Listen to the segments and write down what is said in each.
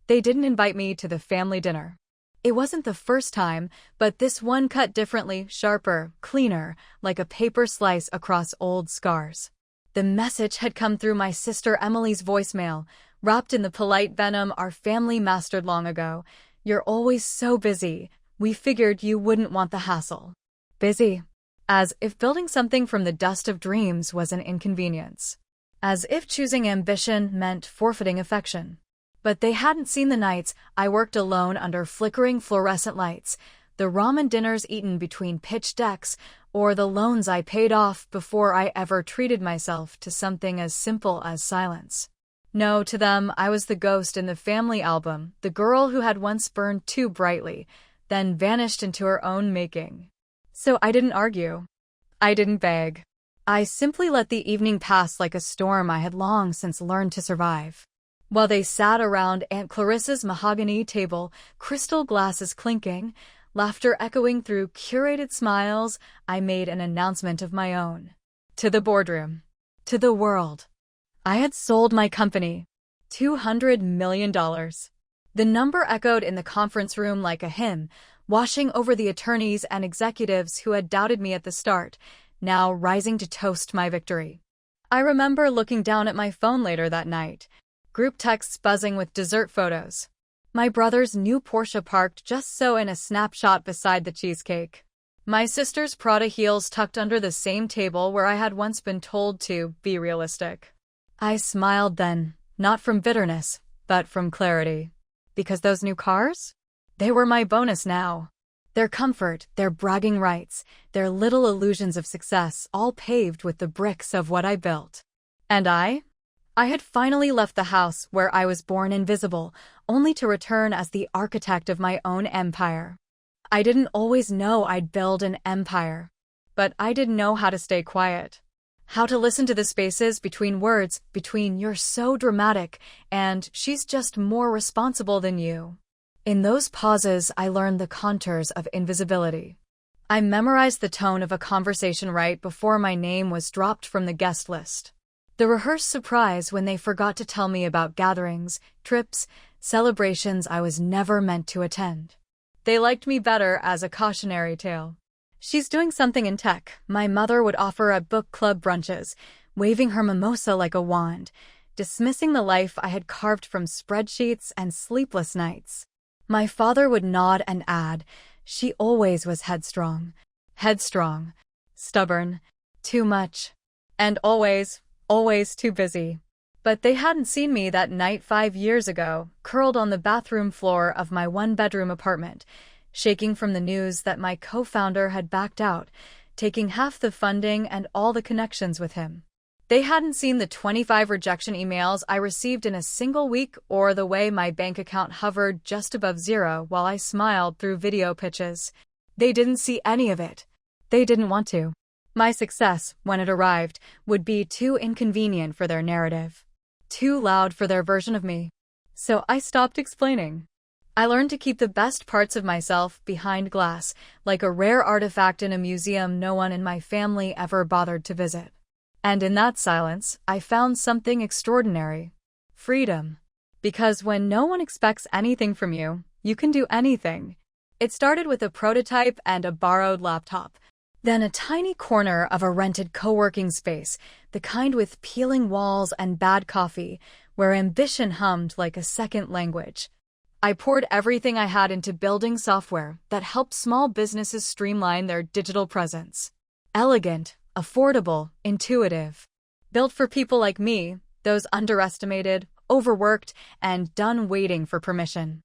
They didn't invite me to the family dinner. It wasn't the first time, but this one cut differently, sharper, cleaner, like a paper slice across old scars. The message had come through my sister Emily's voicemail, wrapped in the polite venom our family mastered long ago. "You're always so busy. We figured you wouldn't want the hassle." Busy. As if building something from the dust of dreams was an inconvenience. As if choosing ambition meant forfeiting affection. But they hadn't seen the nights I worked alone under flickering fluorescent lights, the ramen dinners eaten between pitch decks, or the loans I paid off before I ever treated myself to something as simple as silence. No, to them, I was the ghost in the family album, the girl who had once burned too brightly, then vanished into her own making. So I didn't argue. I didn't beg. I simply let the evening pass like a storm I had long since learned to survive. While they sat around Aunt Clarissa's mahogany table, crystal glasses clinking, laughter echoing through curated smiles, I made an announcement of my own. To the boardroom. To the world. I had sold my company. $200 million. The number echoed in the conference room like a hymn, washing over the attorneys and executives who had doubted me at the start, now rising to toast my victory. I remember looking down at my phone later that night. Group texts buzzing with dessert photos. My brother's new Porsche parked just so in a snapshot beside the cheesecake. My sister's Prada heels tucked under the same table where I had once been told to be realistic. I smiled then, not from bitterness, but from clarity. Because those new cars? They were my bonus now. Their comfort, their bragging rights, their little illusions of success, all paved with the bricks of what I built. And I had finally left the house where I was born invisible, only to return as the architect of my own empire. I didn't always know I'd build an empire, but I did know how to stay quiet. How to listen to the spaces between words, between "you're so dramatic" and "she's just more responsible than you." In those pauses, I learned the contours of invisibility. I memorized the tone of a conversation right before my name was dropped from the guest list. The rehearsed surprise when they forgot to tell me about gatherings, trips, celebrations I was never meant to attend. They liked me better as a cautionary tale. "She's doing something in tech," my mother would offer at book club brunches, waving her mimosa like a wand, dismissing the life I had carved from spreadsheets and sleepless nights. My father would nod and add, "She always was headstrong. Headstrong. Stubborn. Too much. And always too busy." But they hadn't seen me that night 5 years ago, curled on the bathroom floor of my one-bedroom apartment, shaking from the news that my co-founder had backed out, taking half the funding and all the connections with him. They hadn't seen the 25 rejection emails I received in a single week or the way my bank account hovered just above zero while I smiled through video pitches. They didn't see any of it. They didn't want to. My success, when it arrived, would be too inconvenient for their narrative. Too loud for their version of me. So I stopped explaining. I learned to keep the best parts of myself behind glass, like a rare artifact in a museum no one in my family ever bothered to visit. And in that silence, I found something extraordinary. Freedom. Because when no one expects anything from you, you can do anything. It started with a prototype and a borrowed laptop. Then a tiny corner of a rented co-working space, the kind with peeling walls and bad coffee, where ambition hummed like a second language. I poured everything I had into building software that helped small businesses streamline their digital presence. Elegant, affordable, intuitive. Built for people like me, those underestimated, overworked, and done waiting for permission.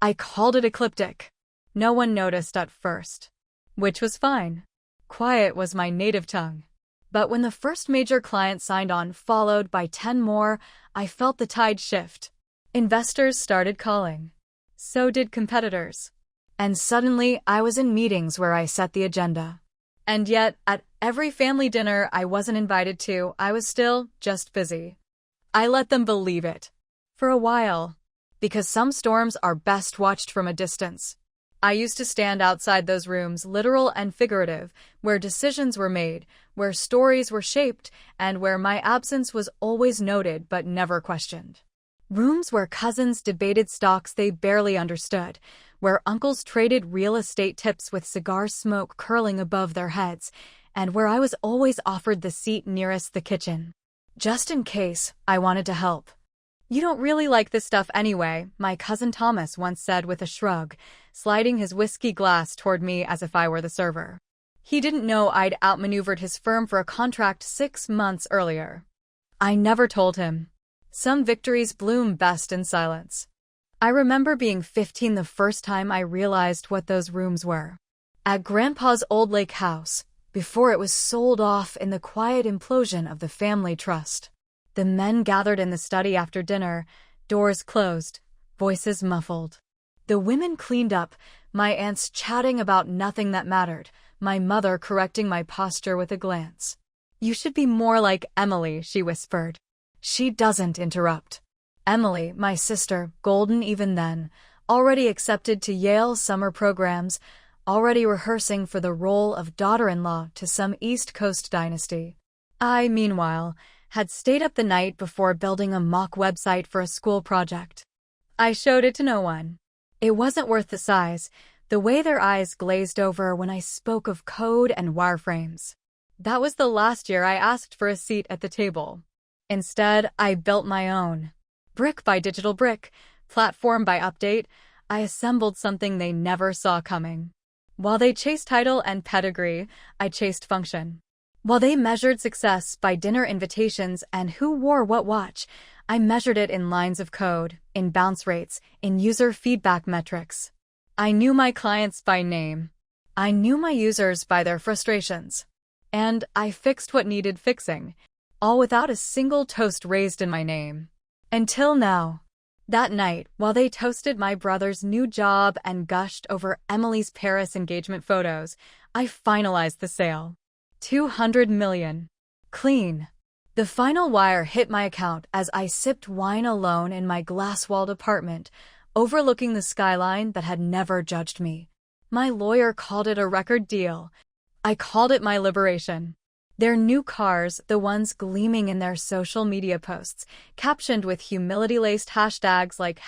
I called it ecliptic. No one noticed at first. Which was fine. Quiet was my native tongue. But when the first major client signed on, followed by 10 more, I felt the tide shift. Investors started calling. So did competitors. And suddenly, I was in meetings where I set the agenda. And yet, at every family dinner I wasn't invited to, I was still just busy. I let them believe it. For a while. Because some storms are best watched from a distance. I used to stand outside those rooms, literal and figurative, where decisions were made, where stories were shaped, and where my absence was always noted but never questioned. Rooms where cousins debated stocks they barely understood, where uncles traded real estate tips with cigar smoke curling above their heads, and where I was always offered the seat nearest the kitchen. Just in case I wanted to help. "You don't really like this stuff anyway," my cousin Thomas once said with a shrug, sliding his whiskey glass toward me as if I were the server. He didn't know I'd outmaneuvered his firm for a contract 6 months earlier. I never told him. Some victories bloom best in silence. I remember being 15 the first time I realized what those rooms were. At Grandpa's old lake house, before it was sold off in the quiet implosion of the family trust. The men gathered in the study after dinner, doors closed, voices muffled. The women cleaned up, my aunts chatting about nothing that mattered, my mother correcting my posture with a glance. "You should be more like Emily," she whispered. "She doesn't interrupt." Emily, my sister, golden even then, already accepted to Yale summer programs, already rehearsing for the role of daughter-in-law to some East Coast dynasty. I, meanwhile, had stayed up the night before building a mock website for a school project. I showed it to no one. It wasn't worth the size, the way their eyes glazed over when I spoke of code and wireframes. That was the last year I asked for a seat at the table. Instead, I built my own. Brick by digital brick, platform by update, I assembled something they never saw coming. While they chased title and pedigree, I chased function. While they measured success by dinner invitations and who wore what watch, I measured it in lines of code, in bounce rates, in user feedback metrics. I knew my clients by name. I knew my users by their frustrations. And I fixed what needed fixing, all without a single toast raised in my name. Until now. That night, while they toasted my brother's new job and gushed over Emily's Paris engagement photos, I finalized the sale. 200 million. Clean. The final wire hit my account as I sipped wine alone in my glass-walled apartment, overlooking the skyline that had never judged me. My lawyer called it a record deal. I called it my liberation. Their new cars, the ones gleaming in their social media posts, captioned with humility-laced hashtags like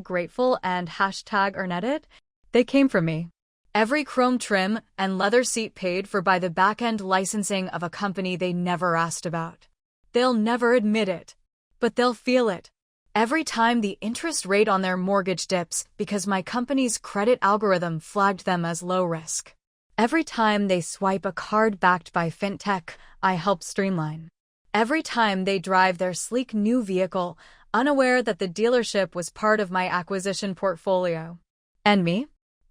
#grateful and #earnedit, they came from me. Every chrome trim and leather seat paid for by the back-end licensing of a company they never asked about. They'll never admit it, but they'll feel it. Every time the interest rate on their mortgage dips because my company's credit algorithm flagged them as low risk. Every time they swipe a card backed by fintech, I help streamline. Every time they drive their sleek new vehicle, unaware that the dealership was part of my acquisition portfolio. And me?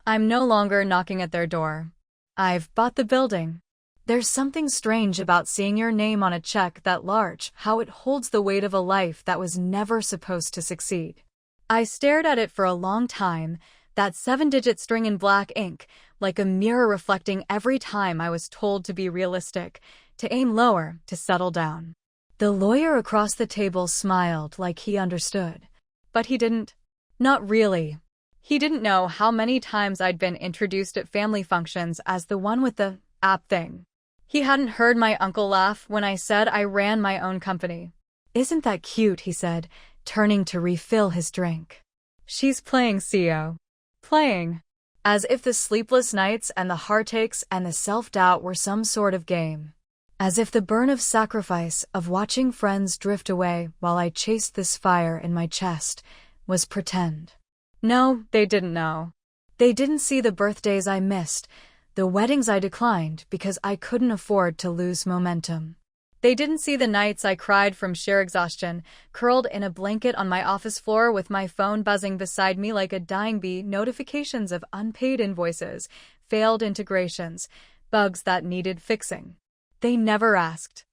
I'm no longer knocking at their door. I've bought the building. There's something strange about seeing your name on a check that large, how it holds the weight of a life that was never supposed to succeed. I stared at it for a long time, that 7-digit string in black ink, like a mirror reflecting every time I was told to be realistic, to aim lower, to settle down. The lawyer across the table smiled like he understood. But he didn't. Not really. He didn't know how many times I'd been introduced at family functions as the one with the app thing. He hadn't heard my uncle laugh when I said I ran my own company. "Isn't that cute?" he said, turning to refill his drink. "She's playing CEO." Playing. As if the sleepless nights and the heartaches and the self-doubt were some sort of game. As if the burn of sacrifice of watching friends drift away while I chased this fire in my chest was pretend. No, they didn't know. They didn't see the birthdays I missed, the weddings I declined because I couldn't afford to lose momentum. They didn't see the nights I cried from sheer exhaustion, curled in a blanket on my office floor with my phone buzzing beside me like a dying bee, notifications of unpaid invoices, failed integrations, bugs that needed fixing. They never asked.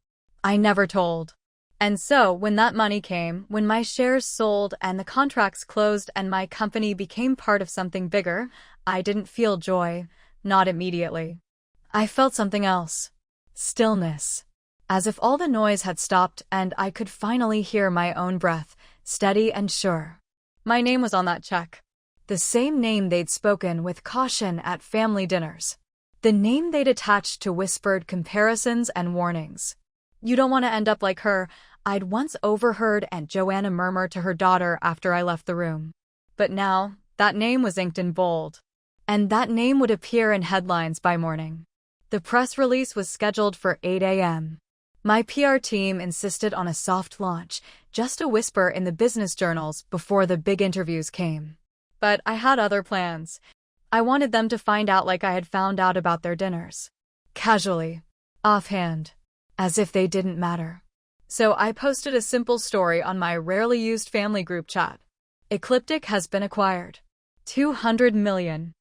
I never told. And so, when that money came, when my shares sold and the contracts closed and my company became part of something bigger, I didn't feel joy, not immediately. I felt something else. Stillness. As if all the noise had stopped and I could finally hear my own breath, steady and sure. My name was on that check. The same name they'd spoken with caution at family dinners. The name they'd attached to whispered comparisons and warnings. "You don't want to end up like her," I'd once overheard Aunt Joanna murmur to her daughter after I left the room. But now, that name was inked in bold. And that name would appear in headlines by morning. The press release was scheduled for 8 a.m. My PR team insisted on a soft launch, just a whisper in the business journals before the big interviews came. But I had other plans. I wanted them to find out like I had found out about their dinners. Casually. Offhand. As if they didn't matter. So I posted a simple story on my rarely used family group chat. Ecliptic has been acquired. 200 million.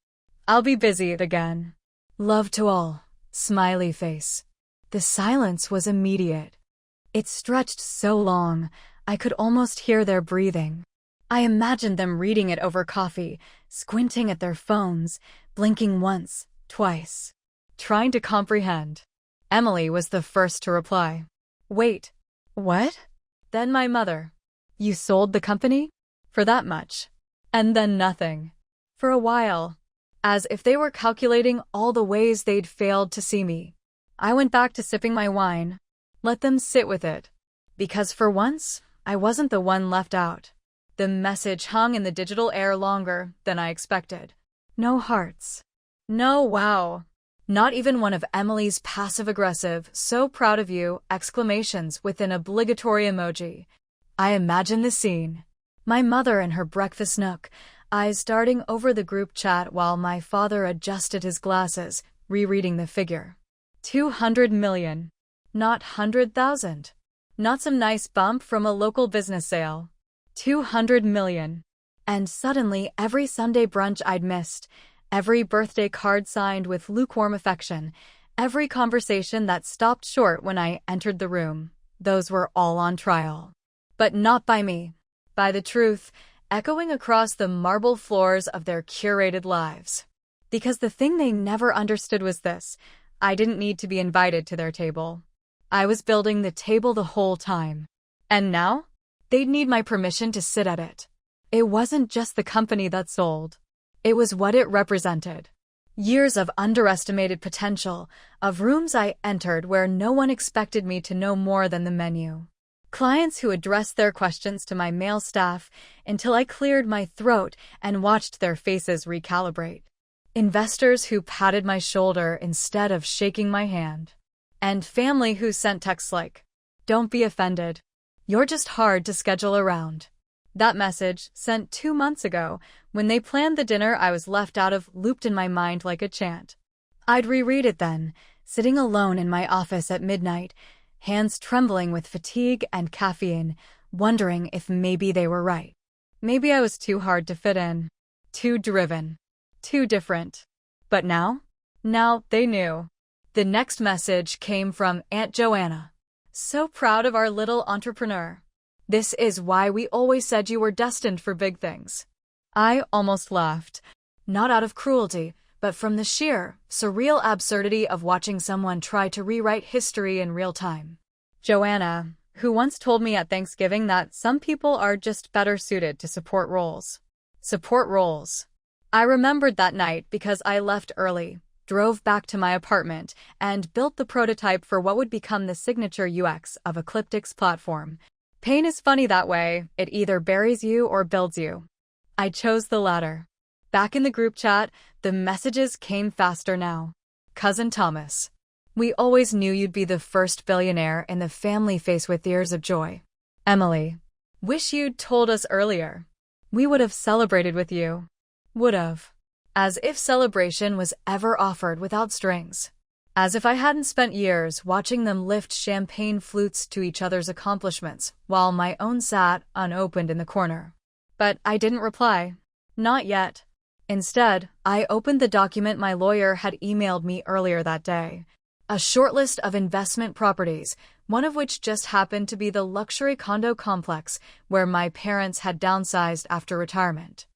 I'll be busy again. Love to all. Smiley face. The silence was immediate. It stretched so long, I could almost hear their breathing. I imagined them reading it over coffee, squinting at their phones, blinking once, twice, trying to comprehend. Emily was the first to reply. Wait. What? Then my mother. You sold the company? For that much. And then nothing. For a while. As if they were calculating all the ways they'd failed to see me. I went back to sipping my wine. Let them sit with it. Because for once, I wasn't the one left out. The message hung in the digital air longer than I expected. No hearts. No wow. Not even one of Emily's passive-aggressive, so proud of you, exclamations with an obligatory emoji. I imagine the scene. My mother in her breakfast nook, eyes darting over the group chat while my father adjusted his glasses, rereading the figure. 200 million. Not 100,000. Not some nice bump from a local business sale. 200 million. And suddenly every Sunday brunch I'd missed, every birthday card signed with lukewarm affection, every conversation that stopped short when I entered the room, those were all on trial. But not by me. By the truth, echoing across the marble floors of their curated lives. Because the thing they never understood was this: I didn't need to be invited to their table. I was building the table the whole time. And now? They'd need my permission to sit at it. It wasn't just the company that sold. It was what it represented. Years of underestimated potential, of rooms I entered where no one expected me to know more than the menu. Clients who addressed their questions to my male staff until I cleared my throat and watched their faces recalibrate. Investors who patted my shoulder instead of shaking my hand. And family who sent texts like, "Don't be offended. You're just hard to schedule around." That message, sent 2 months ago, when they planned the dinner I was left out of, looped in my mind like a chant. I'd reread it then, sitting alone in my office at midnight, hands trembling with fatigue and caffeine, wondering if maybe they were right. Maybe I was too hard to fit in. Too driven. Too different. But now? Now they knew. The next message came from Aunt Joanna. So proud of our little entrepreneur. This is why we always said you were destined for big things. I almost laughed. Not out of cruelty, but from the sheer, surreal absurdity of watching someone try to rewrite history in real time. Joanna, who once told me at Thanksgiving that some people are just better suited to support roles. Support roles. I remembered that night because I left early, drove back to my apartment, and built the prototype for what would become the signature UX of Ecliptic's platform. Pain is funny that way, it either buries you or builds you. I chose the latter. Back in the group chat, the messages came faster now. Cousin Thomas. We always knew you'd be the first billionaire in the family, face with tears of joy. Emily. Wish you'd told us earlier. We would have celebrated with you. Would've. As if celebration was ever offered without strings. As if I hadn't spent years watching them lift champagne flutes to each other's accomplishments, while my own sat unopened in the corner. But I didn't reply. Not yet. Instead, I opened the document my lawyer had emailed me earlier that day. A shortlist of investment properties, one of which just happened to be the luxury condo complex where my parents had downsized after retirement.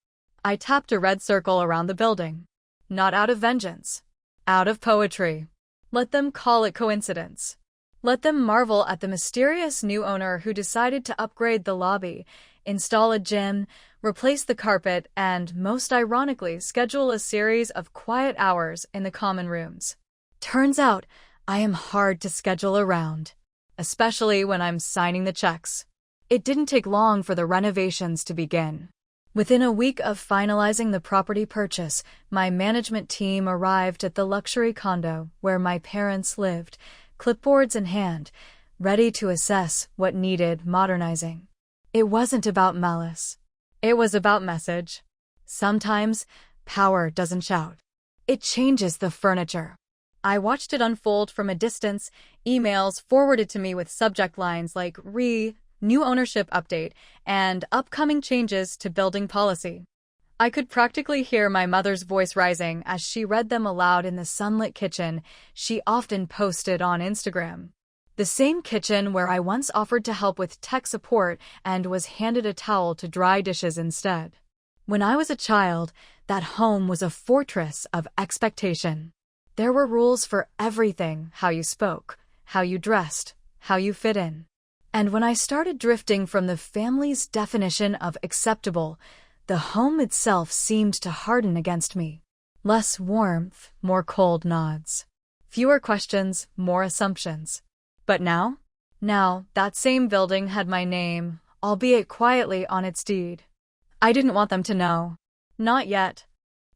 I tapped a red circle around the building. Not out of vengeance. Out of poetry. Let them call it coincidence. Let them marvel at the mysterious new owner who decided to upgrade the lobby, install a gym, replace the carpet, and, most ironically, schedule a series of quiet hours in the common rooms. Turns out, I am hard to schedule around. especially when I'm signing the checks. It didn't take long for the renovations to begin. Within a week of finalizing the property purchase, my management team arrived at the luxury condo where my parents lived, clipboards in hand, ready to assess what needed modernizing. It wasn't about malice. It was about message. Sometimes, power doesn't shout. It changes the furniture. I watched it unfold from a distance, emails forwarded to me with subject lines like new ownership update, and upcoming changes to building policy. I could practically hear my mother's voice rising as she read them aloud in the sunlit kitchen she often posted on Instagram. The same kitchen where I once offered to help with tech support and was handed a towel to dry dishes instead. When I was a child, that home was a fortress of expectation. There were rules for everything: how you spoke, how you dressed, how you fit in. And when I started drifting from the family's definition of acceptable, the home itself seemed to harden against me. Less warmth, more cold nods. Fewer questions, more assumptions. But now, that same building had my name, albeit quietly, on its deed. I didn't want them to know. Not yet.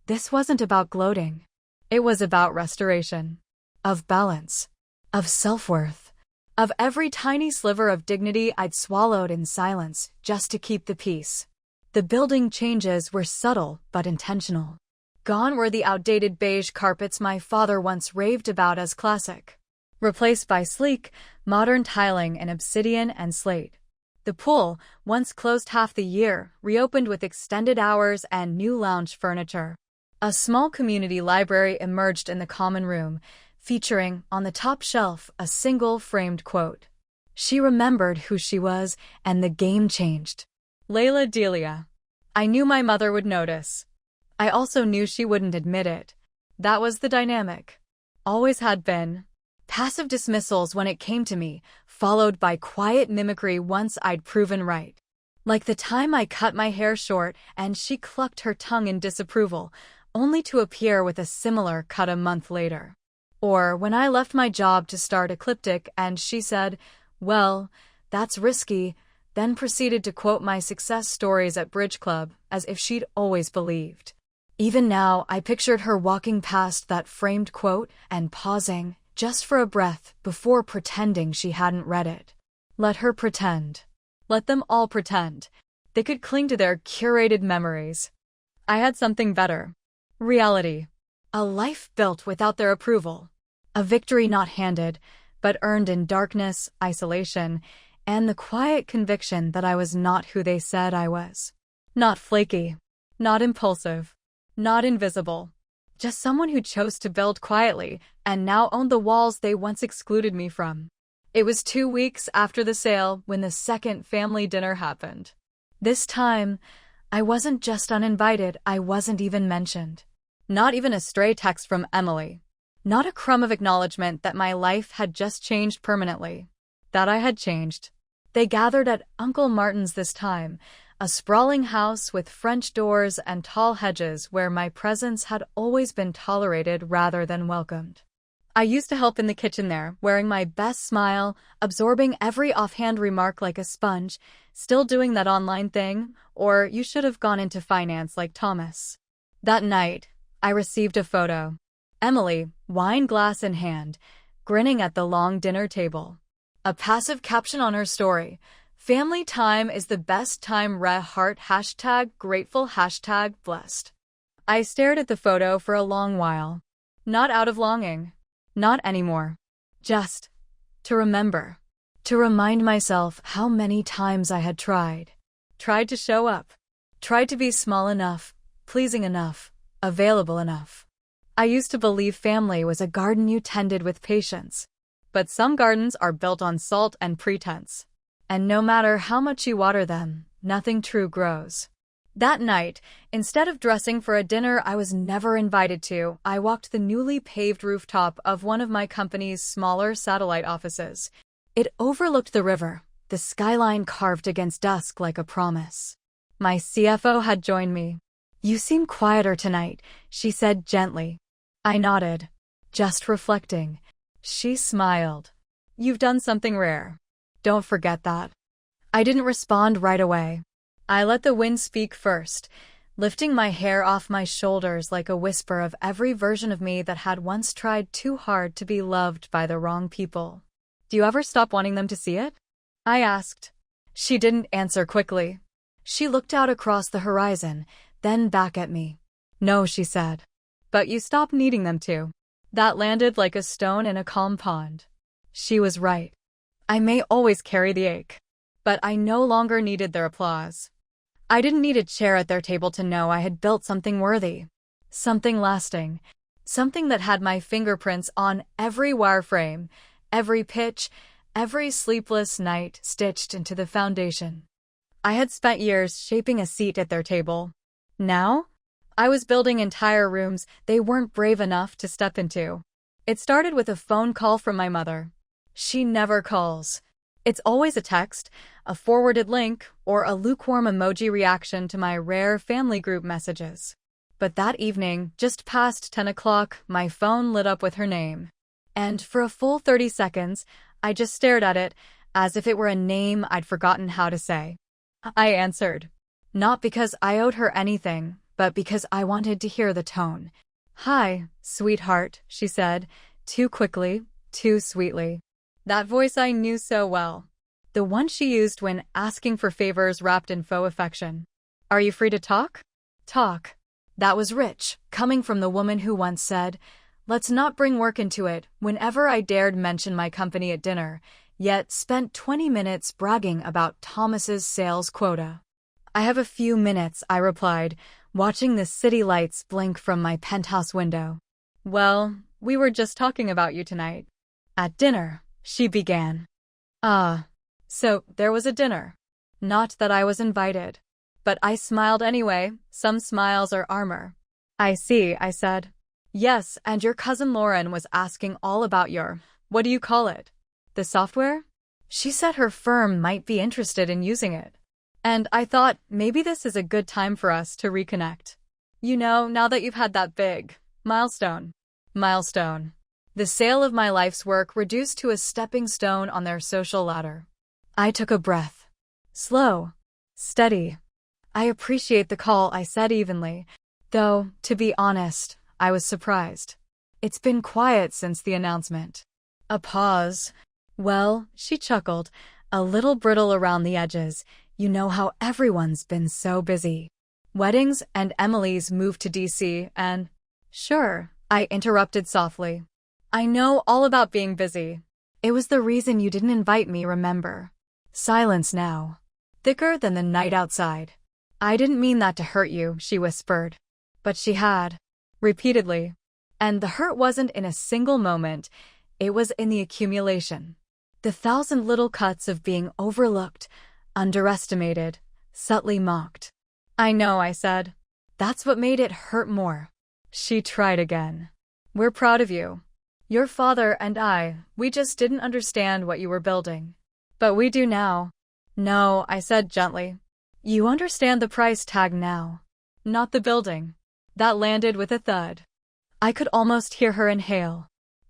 This wasn't about gloating. It was about restoration. Of balance. Of self-worth. Of every tiny sliver of dignity I'd swallowed in silence just to keep the peace. The building changes were subtle but intentional. Gone were the outdated beige carpets my father once raved about as classic. Replaced by sleek, modern tiling in obsidian and slate. The pool, once closed half the year, reopened with extended hours and new lounge furniture. A small community library emerged in the common room, featuring, on the top shelf, a single framed quote. She remembered who she was, and the game changed. Layla Delia. I knew my mother would notice. I also knew she wouldn't admit it. That was the dynamic. Always had been. Passive dismissals when it came to me, followed by quiet mimicry once I'd proven right. Like the time I cut my hair short and she clucked her tongue in disapproval, only to appear with a similar cut a month later. Or when I left my job to start Ecliptic and she said, "Well, that's risky," then proceeded to quote my success stories at Bridge Club as if she'd always believed. Even now, I pictured her walking past that framed quote and pausing, just for a breath, before pretending she hadn't read it. Let her pretend. Let them all pretend. They could cling to their curated memories. I had something better. Reality. A life built without their approval. A victory not handed, but earned in darkness, isolation, and the quiet conviction that I was not who they said I was. Not flaky. Not impulsive. Not invisible. Just someone who chose to build quietly and now owned the walls they once excluded me from. It was 2 weeks after the sale when the second family dinner happened. This time, I wasn't just uninvited, I wasn't even mentioned. Not even a stray text from Emily. Not a crumb of acknowledgement that my life had just changed permanently. That I had changed. They gathered at Uncle Martin's this time, a sprawling house with French doors and tall hedges where my presence had always been tolerated rather than welcomed. I used to help in the kitchen there, wearing my best smile, absorbing every offhand remark like a sponge, still doing that online thing, or you should have gone into finance like Thomas. That night, I received a photo. Emily, wine glass in hand, grinning at the long dinner table. A passive caption on her story: "Family time is the best time, heart, #grateful, #blessed." I stared at the photo for a long while. Not out of longing. Not anymore. Just to remember. To remind myself how many times I had tried. Tried to show up. Tried to be small enough, pleasing enough, available enough. I used to believe family was a garden you tended with patience. But some gardens are built on salt and pretense. And no matter how much you water them, nothing true grows. That night, instead of dressing for a dinner I was never invited to, I walked the newly paved rooftop of one of my company's smaller satellite offices. It overlooked the river, the skyline carved against dusk like a promise. My CFO had joined me. "You seem quieter tonight," she said gently. I nodded. Just reflecting. She smiled. You've done something rare. Don't forget that. I didn't respond right away. I let the wind speak first, lifting my hair off my shoulders like a whisper of every version of me that had once tried too hard to be loved by the wrong people. Do you ever stop wanting them to see it? I asked. She didn't answer quickly. She looked out across the horizon, then back at me. No, she said. But you stopped needing them to. That landed like a stone in a calm pond. She was right. I may always carry the ache, but I no longer needed their applause. I didn't need a chair at their table to know I had built something worthy, something lasting, something that had my fingerprints on every wireframe, every pitch, every sleepless night stitched into the foundation. I had spent years shaping a seat at their table. Now, I was building entire rooms they weren't brave enough to step into. It started with a phone call from my mother. She never calls. It's always a text, a forwarded link, or a lukewarm emoji reaction to my rare family group messages. But that evening, just past 10 o'clock, my phone lit up with her name. And for a full 30 seconds, I just stared at it, as if it were a name I'd forgotten how to say. I answered. Not because I owed her anything, but because I wanted to hear the tone. "Hi, sweetheart," she said, too quickly, too sweetly. That voice I knew so well. The one she used when asking for favors wrapped in faux affection. "Are you free to talk?" Talk. That was rich, coming from the woman who once said, "Let's not bring work into it," whenever I dared mention my company at dinner, yet spent 20 minutes bragging about Thomas's sales quota. "I have a few minutes," I replied, watching the city lights blink from my penthouse window. "Well, we were just talking about you tonight." "At dinner," she began. "Ah, so there was a dinner. Not that I was invited. But I smiled anyway. Some smiles are armor." "I see," I said. "Yes, and your cousin Lauren was asking all about your, what do you call it? The software?" She said her firm might be interested in using it. And I thought, maybe this is a good time for us to reconnect. You know, now that you've had that big milestone. The sale of my life's work reduced to a stepping stone on their social ladder. I took a breath. Slow. Steady. "I appreciate the call," I said evenly. Though, to be honest, I was surprised. It's been quiet since the announcement. A pause. "Well," she chuckled, a little brittle around the edges. "You know how everyone's been so busy. Weddings and Emily's moved to DC and—" "Sure," I interrupted softly. "I know all about being busy. It was the reason you didn't invite me, remember?" Silence now. Thicker than the night outside. "I didn't mean that to hurt you," she whispered. But she had. Repeatedly. And the hurt wasn't in a single moment. It was in the accumulation. The 1,000 little cuts of being overlooked, underestimated, subtly mocked. "I know," I said. "That's what made it hurt more." She tried again. "We're proud of you. Your father and we just didn't understand what you were building. But we do now." "No," I said gently. "You understand the price tag now. Not the building." That landed with a thud. I could almost hear her inhale.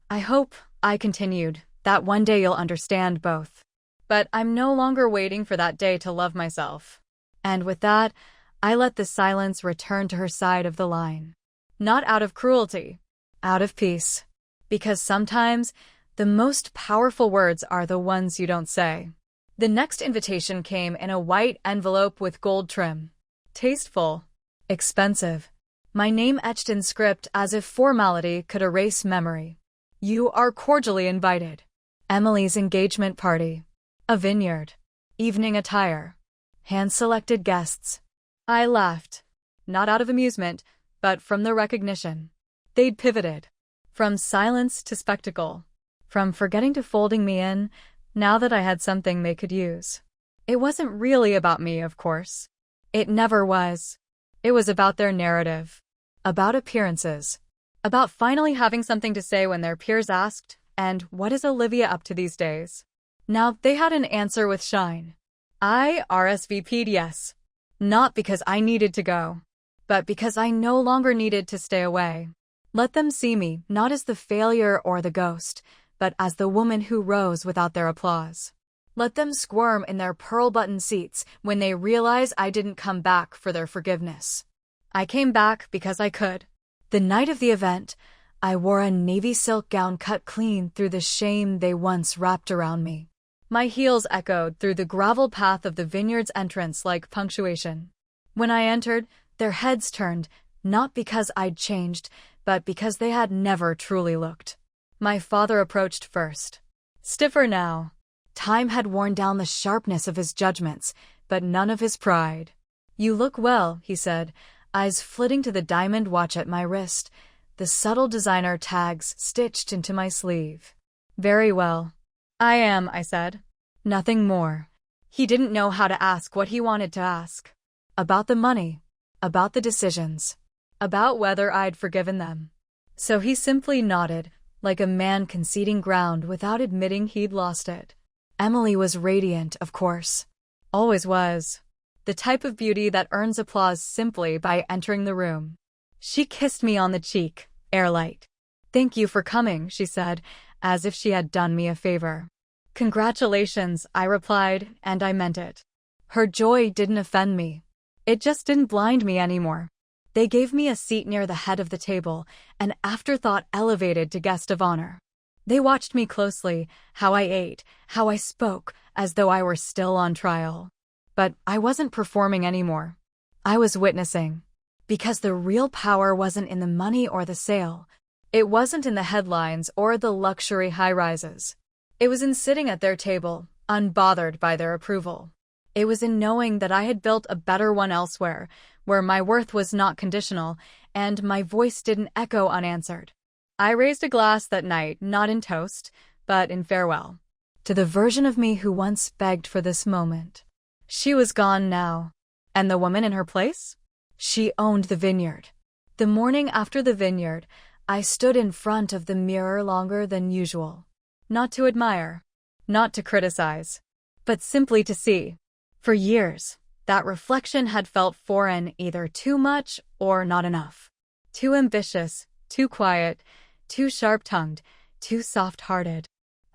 "I hope," I continued, "that one day you'll understand both. But I'm no longer waiting for that day to love myself." And with that, I let the silence return to her side of the line. Not out of cruelty. Out of peace. Because sometimes, the most powerful words are the ones you don't say. The next invitation came in a white envelope with gold trim. Tasteful. Expensive. My name etched in script as if formality could erase memory. "You are cordially invited. Emily's engagement party. A vineyard. Evening attire. Hand-selected guests." I laughed. Not out of amusement, but from the recognition. They'd pivoted. From silence to spectacle. From forgetting to folding me in, now that I had something they could use. It wasn't really about me, of course. It never was. It was about their narrative. About appearances. About finally having something to say when their peers asked, "And what is Olivia up to these days?" Now they had an answer with shine. I RSVP'd yes. Not because I needed to go, but because I no longer needed to stay away. Let them see me, not as the failure or the ghost, but as the woman who rose without their applause. Let them squirm in their pearl-button seats when they realize I didn't come back for their forgiveness. I came back because I could. The night of the event, I wore a navy silk gown cut clean through the shame they once wrapped around me. My heels echoed through the gravel path of the vineyard's entrance like punctuation. When I entered, their heads turned, not because I'd changed, but because they had never truly looked. My father approached first. Stiffer now. Time had worn down the sharpness of his judgments, but none of his pride. You look well, he said, eyes flitting to the diamond watch at my wrist, the subtle designer tags stitched into my sleeve. Very well. I am, I said. Nothing more. He didn't know how to ask what he wanted to ask. About the money. About the decisions. About whether I'd forgiven them. So he simply nodded, like a man conceding ground without admitting he'd lost it. Emily was radiant, of course. Always was. The type of beauty that earns applause simply by entering the room. She kissed me on the cheek, airlight. Thank you for coming, she said, as if she had done me a favor. Congratulations, I replied, and I meant it. Her joy didn't offend me. It just didn't blind me anymore. They gave me a seat near the head of the table, an afterthought elevated to guest of honor. They watched me closely, how I ate, how I spoke, as though I were still on trial. But I wasn't performing anymore. I was witnessing. Because the real power wasn't in the money or the sale. It wasn't in the headlines or the luxury high-rises. It was in sitting at their table, unbothered by their approval. It was in knowing that I had built a better one elsewhere, where my worth was not conditional, and my voice didn't echo unanswered. I raised a glass that night, not in toast, but in farewell. To the version of me who once begged for this moment. She was gone now. And the woman in her place? She owned the vineyard. The morning after the vineyard, I stood in front of the mirror longer than usual. Not to admire, not to criticize, but simply to see. For years, that reflection had felt foreign, either too much or not enough. Too ambitious, too quiet, too sharp-tongued, too soft-hearted.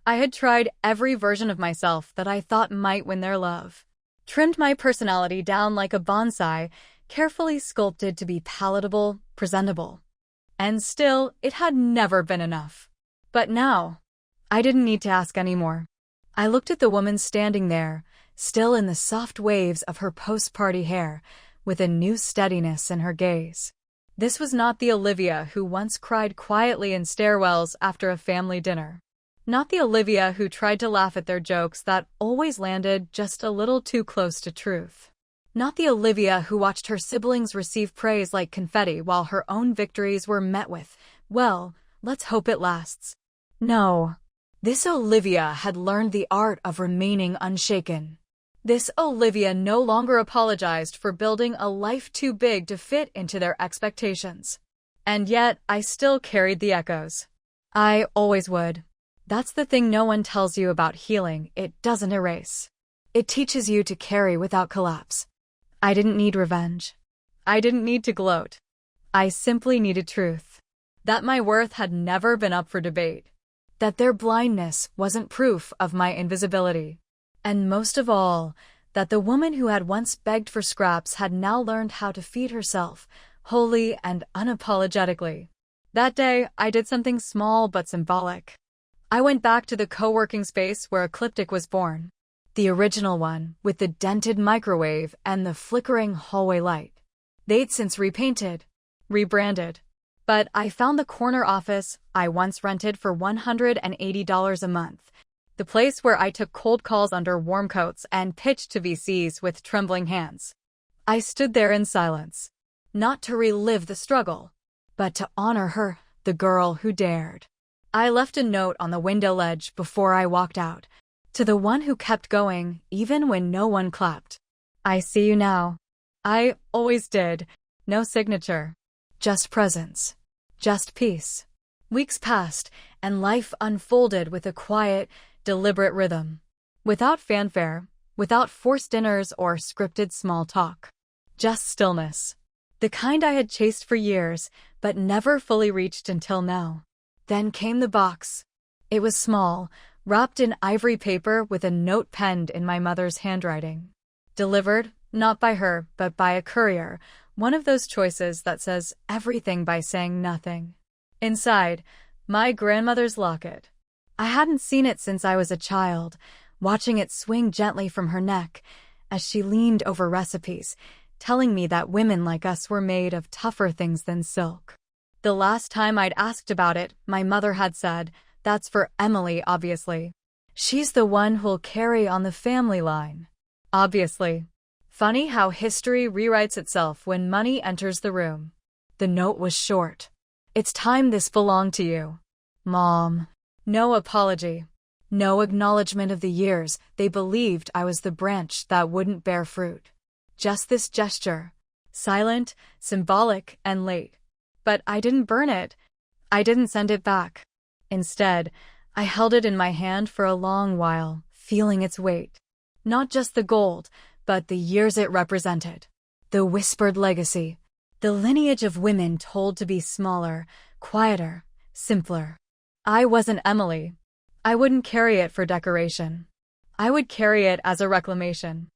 I had tried every version of myself that I thought might win their love. Trimmed my personality down like a bonsai, carefully sculpted to be palatable, presentable. And still, it had never been enough. But now, I didn't need to ask anymore. I looked at the woman standing there, still in the soft waves of her post-party hair, with a new steadiness in her gaze. This was not the Olivia who once cried quietly in stairwells after a family dinner. Not the Olivia who tried to laugh at their jokes that always landed just a little too close to truth. Not the Olivia who watched her siblings receive praise like confetti while her own victories were met with, well, let's hope it lasts. No. This Olivia had learned the art of remaining unshaken. This Olivia no longer apologized for building a life too big to fit into their expectations. And yet, I still carried the echoes. I always would. That's the thing no one tells you about healing. It doesn't erase. It teaches you to carry without collapse. I didn't need revenge. I didn't need to gloat. I simply needed truth. That my worth had never been up for debate. That their blindness wasn't proof of my invisibility. And most of all, that the woman who had once begged for scraps had now learned how to feed herself, wholly and unapologetically. That day, I did something small but symbolic. I went back to the co-working space where Ecliptic was born. The original one, with the dented microwave and the flickering hallway light. They'd since repainted, rebranded. But I found the corner office I once rented for $180 a month. The place where I took cold calls under warm coats and pitched to VCs with trembling hands. I stood there in silence. Not to relive the struggle, but to honor her, the girl who dared. I left a note on the window ledge before I walked out. To the one who kept going, even when no one clapped. I see you now. I always did. No signature. Just presence. Just peace. Weeks passed, and life unfolded with a quiet, deliberate rhythm. Without fanfare, without forced dinners or scripted small talk. Just stillness. The kind I had chased for years, but never fully reached until now. Then came the box. It was small, wrapped in ivory paper with a note penned in my mother's handwriting. Delivered, not by her, but by a courier, one of those choices that says everything by saying nothing. Inside, my grandmother's locket. I hadn't seen it since I was a child, watching it swing gently from her neck as she leaned over recipes, telling me that women like us were made of tougher things than silk. The last time I'd asked about it, my mother had said, "That's for Emily, obviously. She's the one who'll carry on the family line." Obviously. Funny how history rewrites itself when money enters the room. The note was short. "It's time this belonged to you, Mom." No apology. No acknowledgement of the years they believed I was the branch that wouldn't bear fruit. Just this gesture. Silent, symbolic, and late. But I didn't burn it. I didn't send it back. Instead, I held it in my hand for a long while, feeling its weight. Not just the gold, but the years it represented. The whispered legacy. The lineage of women told to be smaller, quieter, simpler. I wasn't Emily. I wouldn't carry it for decoration. I would carry it as a reclamation.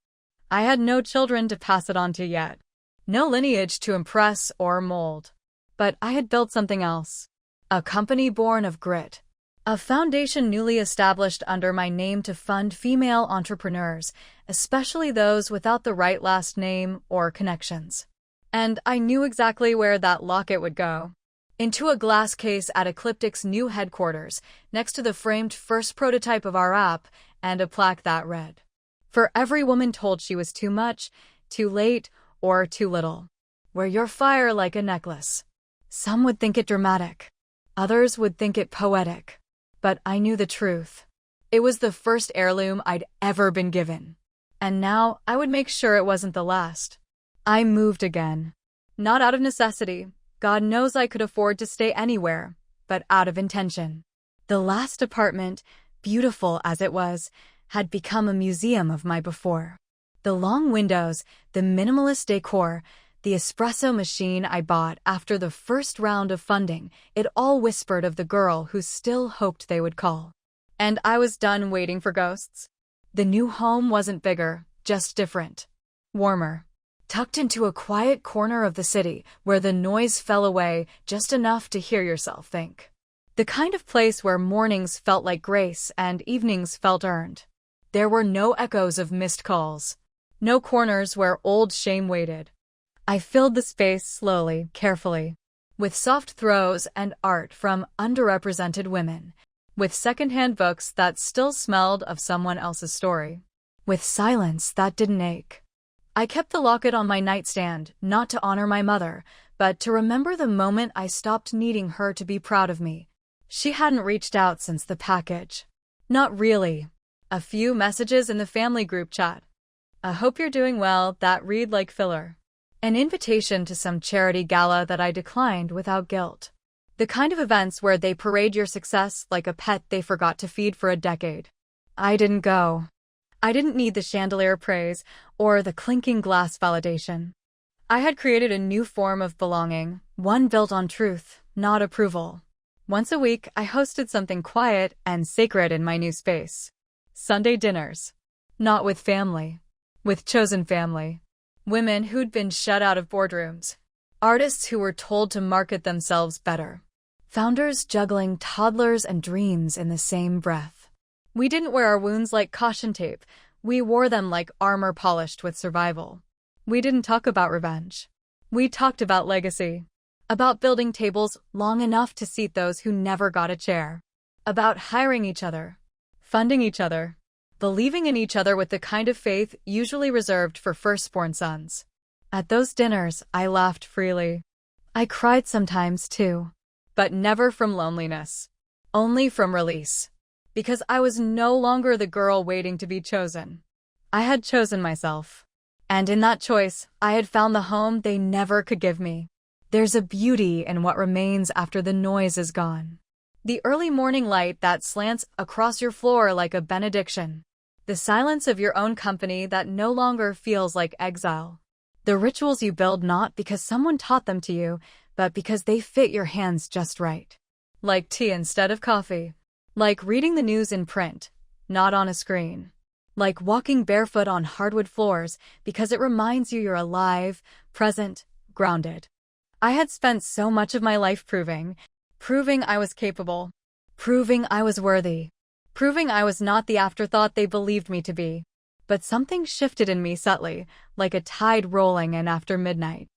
I had no children to pass it on to yet. No lineage to impress or mold. But I had built something else. A company born of grit. A foundation newly established under my name to fund female entrepreneurs, especially those without the right last name or connections. And I knew exactly where that locket would go. Into a glass case at Ecliptic's new headquarters, next to the framed first prototype of our app, and a plaque that read, "For every woman told she was too much, too late, or too little. Wear your fire like a necklace." Some would think it dramatic. Others would think it poetic. But I knew the truth. It was the first heirloom I'd ever been given. And now I would make sure it wasn't the last. I moved again. Not out of necessity. God knows I could afford to stay anywhere, but out of intention. The last apartment, beautiful as it was, had become a museum of my before. The long windows, the minimalist decor, the espresso machine I bought after the first round of funding, it all whispered of the girl who still hoped they would call. And I was done waiting for ghosts. The new home wasn't bigger, just different. Warmer. Tucked into a quiet corner of the city where the noise fell away just enough to hear yourself think. The kind of place where mornings felt like grace and evenings felt earned. There were no echoes of missed calls. No corners where old shame waited. I filled the space slowly, carefully. With soft throws and art from underrepresented women. With secondhand books that still smelled of someone else's story. With silence that didn't ache. I kept the locket on my nightstand, not to honor my mother, but to remember the moment I stopped needing her to be proud of me. She hadn't reached out since the package. Not really. A few messages in the family group chat. "I hope you're doing well," that read like filler. An invitation to some charity gala that I declined without guilt. The kind of events where they parade your success like a pet they forgot to feed for a decade. I didn't go. I didn't need the chandelier praise or the clinking glass validation. I had created a new form of belonging, one built on truth, not approval. Once a week, I hosted something quiet and sacred in my new space. Sunday dinners. Not with family. With chosen family. Women who'd been shut out of boardrooms. Artists who were told to market themselves better. Founders juggling toddlers and dreams in the same breath. We didn't wear our wounds like caution tape. We wore them like armor polished with survival. We didn't talk about revenge. We talked about legacy. About building tables long enough to seat those who never got a chair. About hiring each other. Funding each other. Believing in each other with the kind of faith usually reserved for firstborn sons. At those dinners, I laughed freely. I cried sometimes, too. But never from loneliness. Only from release. Because I was no longer the girl waiting to be chosen. I had chosen myself. And in that choice, I had found the home they never could give me. There's a beauty in what remains after the noise is gone. The early morning light that slants across your floor like a benediction. The silence of your own company that no longer feels like exile. The rituals you build not because someone taught them to you, but because they fit your hands just right. Like tea instead of coffee. Like reading the news in print, not on a screen. Like walking barefoot on hardwood floors because it reminds you you're alive, present, grounded. I had spent so much of my life proving I was capable, proving I was worthy, proving I was not the afterthought they believed me to be. But something shifted in me subtly, like a tide rolling in after midnight.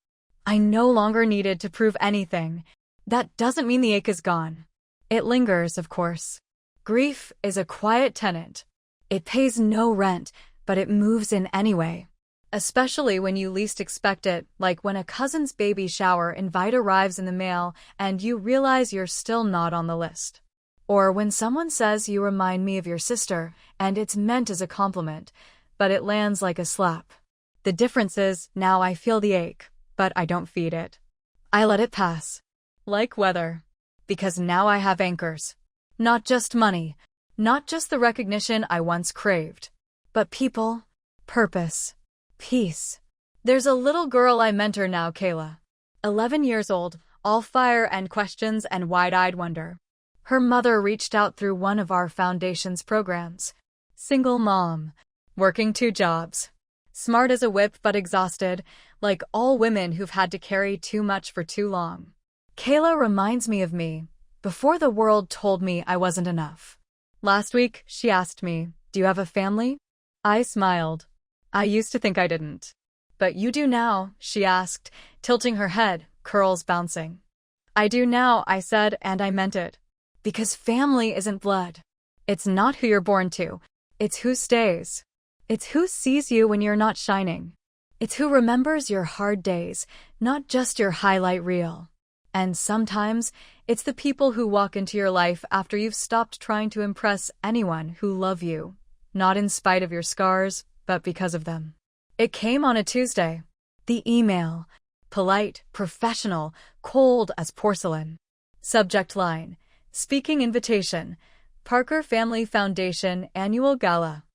I no longer needed to prove anything. That doesn't mean the ache is gone. It lingers, of course. Grief is a quiet tenant. It pays no rent, but it moves in anyway. Especially when you least expect it, like when a cousin's baby shower invite arrives in the mail and you realize you're still not on the list. Or when someone says you remind me of your sister, and it's meant as a compliment, but it lands like a slap. The difference is, now I feel the ache, but I don't feed it. I let it pass. Like weather. Because now I have anchors. Not just money, not just the recognition I once craved, but people, purpose, peace. There's a little girl I mentor now, Kayla. 11 years old, all fire and questions and wide-eyed wonder. Her mother reached out through one of our foundation's programs. Single mom, working 2 jobs. Smart as a whip but exhausted, like all women who've had to carry too much for too long. Kayla reminds me of me, before the world told me I wasn't enough. Last week, she asked me, "Do you have a family?" I smiled. I used to think I didn't. "But you do now," she asked, tilting her head, curls bouncing. "I do now," I said, and I meant it. Because family isn't blood. It's not who you're born to. It's who stays. It's who sees you when you're not shining. It's who remembers your hard days, not just your highlight reel. And sometimes, it's the people who walk into your life after you've stopped trying to impress anyone who love you, not in spite of your scars, but because of them. It came on a Tuesday. The email. Polite, professional, cold as porcelain. Subject line. Speaking invitation. Parker Family Foundation Annual Gala.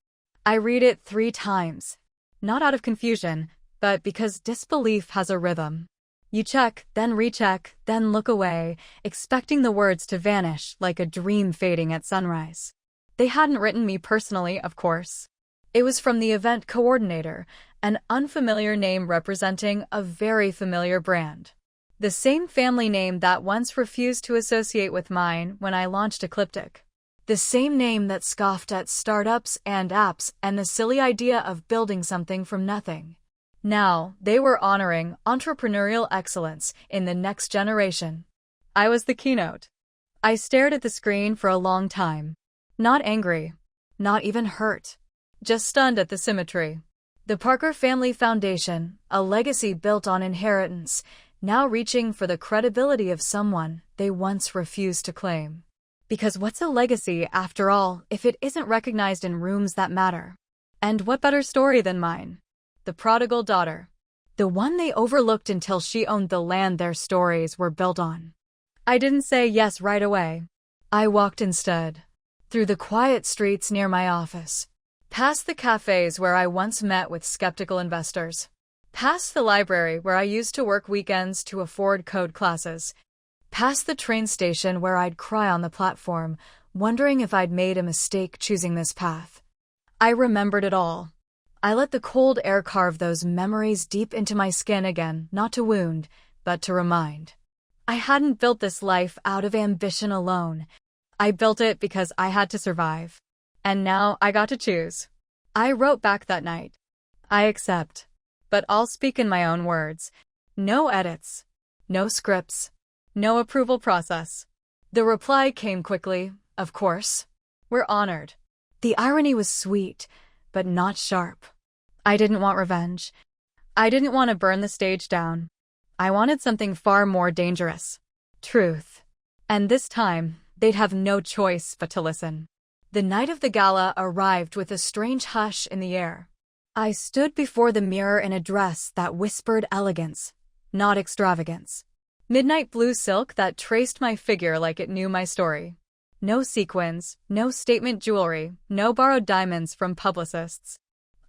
I read it 3 times. Not out of confusion, but because disbelief has a rhythm. You check, then recheck, then look away, expecting the words to vanish like a dream fading at sunrise. They hadn't written me personally, of course. It was from the event coordinator, an unfamiliar name representing a very familiar brand. The same family name that once refused to associate with mine when I launched Ecliptic. The same name that scoffed at startups and apps and the silly idea of building something from nothing. Now, they were honoring entrepreneurial excellence in the next generation. I was the keynote. I stared at the screen for a long time. Not angry. Not even hurt. Just stunned at the symmetry. The Parker Family Foundation, a legacy built on inheritance, now reaching for the credibility of someone they once refused to claim. Because what's a legacy, after all, if it isn't recognized in rooms that matter? And what better story than mine? The prodigal daughter. The one they overlooked until she owned the land their stories were built on. I didn't say yes right away. I walked instead. Through the quiet streets near my office. Past the cafes where I once met with skeptical investors. Past the library where I used to work weekends to afford code classes. Past the train station where I'd cry on the platform, wondering if I'd made a mistake choosing this path. I remembered it all. I let the cold air carve those memories deep into my skin again, not to wound, but to remind. I hadn't built this life out of ambition alone. I built it because I had to survive. And now I got to choose. I wrote back that night. I accept. But I'll speak in my own words. No edits. No scripts. No approval process. The reply came quickly, of course. We're honored. The irony was sweet, but not sharp. I didn't want revenge. I didn't want to burn the stage down. I wanted something far more dangerous. Truth. And this time, they'd have no choice but to listen. The night of the gala arrived with a strange hush in the air. I stood before the mirror in a dress that whispered elegance, not extravagance. Midnight blue silk that traced my figure like it knew my story. No sequins, no statement jewelry, no borrowed diamonds from publicists.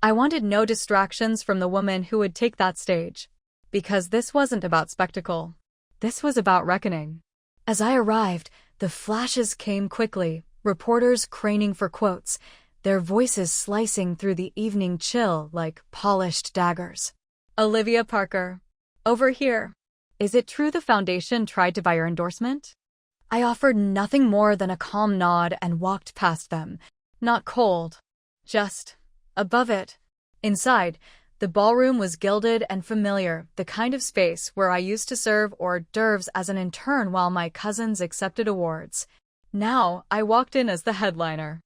I wanted no distractions from the woman who would take that stage. Because this wasn't about spectacle. This was about reckoning. As I arrived, the flashes came quickly, Reporters craning for quotes, their voices slicing through the evening chill like polished daggers. Olivia Parker. Over here. Is it true the foundation tried to buy your endorsement? I offered nothing more than a calm nod and walked past them. Not cold. Just above it. Inside, the ballroom was gilded and familiar, the kind of space where I used to serve hors d'oeuvres as an intern while my cousins accepted awards. Now, I walked in as the headliner.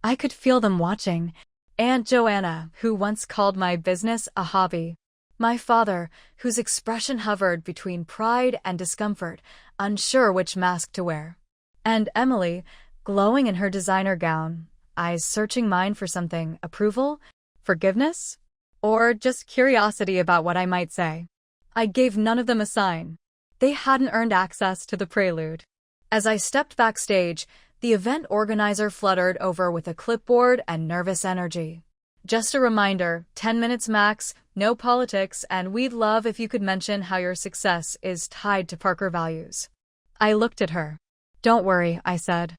I could feel them watching. Aunt Joanna, who once called my business a hobby. My father, whose expression hovered between pride and discomfort, unsure which mask to wear. And Emily, glowing in her designer gown, eyes searching mine for something: approval? Forgiveness? Or just curiosity about what I might say. I gave none of them a sign. They hadn't earned access to the prelude. As I stepped backstage, the event organizer fluttered over with a clipboard and nervous energy. Just a reminder, 10 minutes max, no politics, and we'd love if you could mention how your success is tied to Parker values. I looked at her. Don't worry, I said.